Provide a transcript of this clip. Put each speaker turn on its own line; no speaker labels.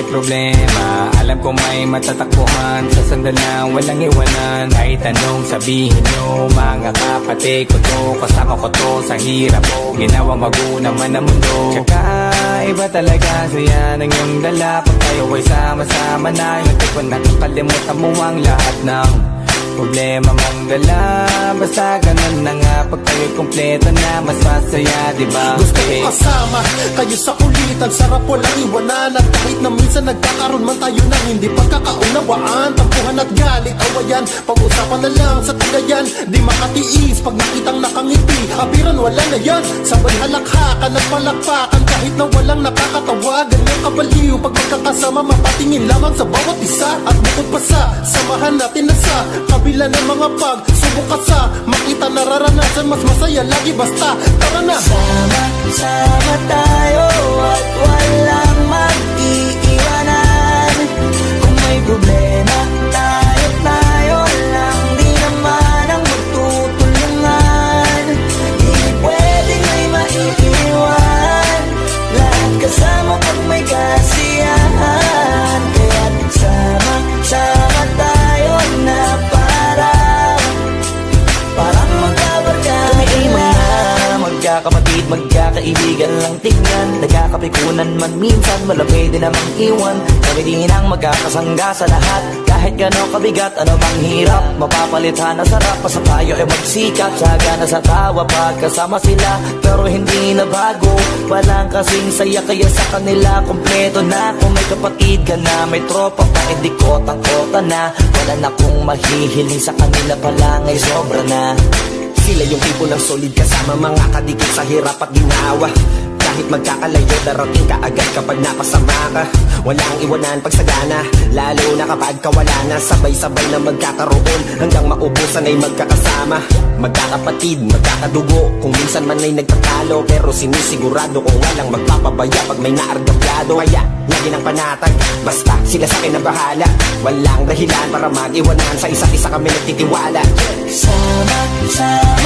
problema, alam ko may matatakbuhan sa sandal na walang iwanan. Kahit anong sabihin nyo, mga kapatid ko to, kasama ko to sa hirap ko, ginawang maguna man ang mundo. Tsaka iba talaga saya ng iyong dala, pag tayo ay sama-sama na, yung tipo nakakalimutan mo ang lahat ng problema mong dala. Basta ganun na nga, pag tayo'y kumpleto na, mas masaya, diba?
Gusto ko kasama kayo sa kulitan, sarap walang iwanan. At kahit na minsan nagkakaroon man tayo ng hindi pagkakaunawaan, tampuhan at galit, awayan, pag-usapan na lang sa tagayan. Di makatiis pag nakitang nakangiti, apiran wala na yan. Sabay halakhakan at palakpakan, kahit na walang nakakatawa. Ganyang kabaliw pag magkakasama, mapatingin lamang sa bawat isa. At bukod pa sa samahan natin na sa kabila ng mga pagsubok at sa makita nararanasan, mas masaya lagi basta tara na.
Sama-sama tayo at walang mag-iiwanan. Kung may problema, tayo lang, di naman ang magtutulungan. Di pwedeng may maiiwan, lahat kasama pag may kasiyahan. Kaya't sama-sama tayo na parang magkabarkada. Kami ay mga magkakapatid, magkakaibigan lang tingnan. Nagkakapikunan man minsan, wala pwede namang iwan. Kami din ang magkakasangga sa lahat. Kahit gano'ng kabigat, ano bang hirap, mapapalitan na sarap. Basta tayo ay magsikap, sagana sa tawa pagkasama sila. Pero hindi na bago, walang kasing saya, kaya sa kanila kompleto na. Kung may kapatid ka na, may tropa pa, edi kotang-kota na. Wala na kung mahihiling sa kanila pa lang ay sobra na.
Sila yung tipo ng solid kasama, mga kadikit sa hirap at ginawa. Kahit magkakalayo, darating ka agad kapag napasama ka. Walang iwanan pag sagana, lalo na kapag kawala na. Sabay-sabay na magkakaroon, hanggang maubusan ay magkakasama. Magkakapatid, magkakadugo, kung minsan man ay nagtatalo, pero sinisigurado kung walang magpapabaya pag may naargabyado. Kaya lagi ng panatag, basta sila sa akin na bahala. Walang dahilan para mag-iwanan, sa isa't isa kami nagtitiwala.
Sama-sama